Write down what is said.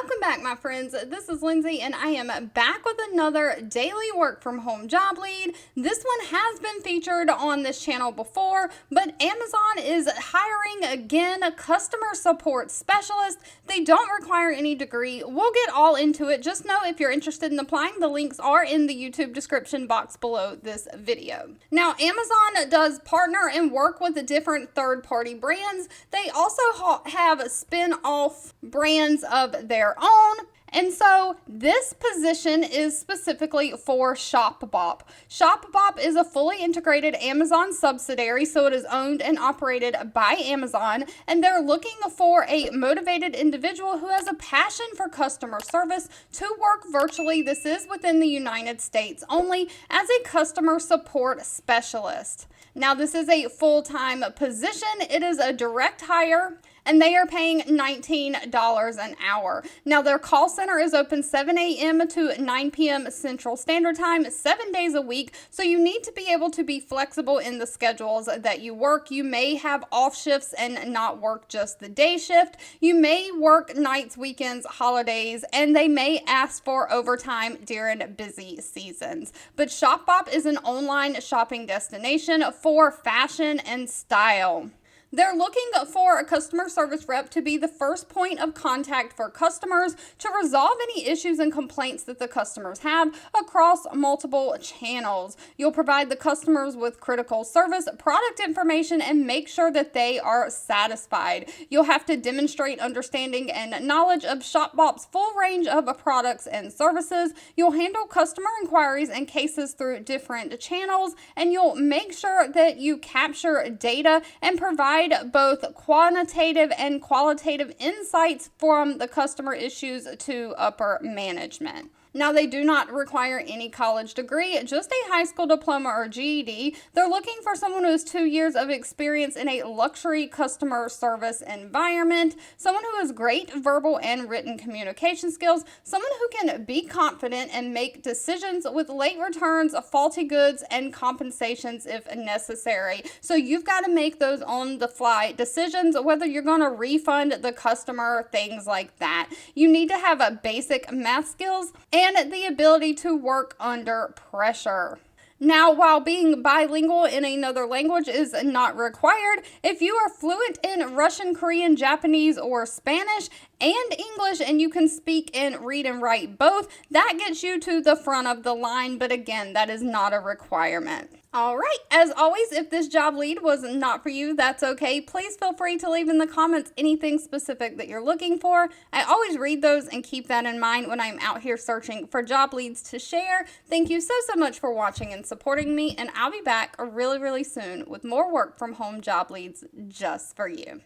Welcome back, my friends. This is Lindsay, and I am back with another daily work from home job lead. This one has been featured on this channel before, but Amazon is hiring again a customer support specialist. They don't require any degree. We'll get all into it. Just know if you're interested in applying, the links are in the YouTube description box below this video. Now, Amazon does partner and work with different third-party brands. They also have spin-off brands of their own. And so this position is specifically for ShopBop. ShopBop is a fully integrated Amazon subsidiary, so it is owned and operated by Amazon, and they're looking for a motivated individual who has a passion for customer service to work virtually. This is within the United States only, as a customer support specialist. Now, this is a full-time position. It is a direct hire, and they are paying $19 an hour. Now, their call center is open 7 a.m. to 9 p.m. Central Standard Time, 7 days a week. So you need to be able to be flexible in the schedules that you work. You may have off shifts and not work just the day shift. You may work nights, weekends, holidays, and they may ask for overtime during busy seasons. But ShopBop is an online shopping destination for fashion and style. They're looking for a customer service rep to be the first point of contact for customers to resolve any issues and complaints that the customers have across multiple channels. You'll provide the customers with critical service, product information, and make sure that they are satisfied. You'll have to demonstrate understanding and knowledge of ShopBop's full range of products and services. You'll handle customer inquiries and cases through different channels, and you'll make sure that you capture data and provide both quantitative and qualitative insights from the customer issues to upper management. Now, they do not require any college degree, just a high school diploma or GED. They're looking for someone who has 2 years of experience in a luxury customer service environment, someone who has great verbal and written communication skills, someone who can be confident and make decisions with late returns, faulty goods, and compensations if necessary. So you've got to make those on-the-fly decisions, whether you're going to refund the customer, things like that. You need to have a basic math skills and the ability to work under pressure. Now, while being bilingual in another language is not required, if you are fluent in Russian, Korean, Japanese, or Spanish, and English, and you can speak and read and write both, that gets you to the front of the line, but again, that is not a requirement. All right, as always, if this job lead was not for you, that's okay. Please feel free to leave in the comments anything specific that you're looking for. I always read those and keep that in mind when I'm out here searching for job leads to share. Thank you so much for watching and supporting me, and I'll be back really soon with more work from home job leads just for you.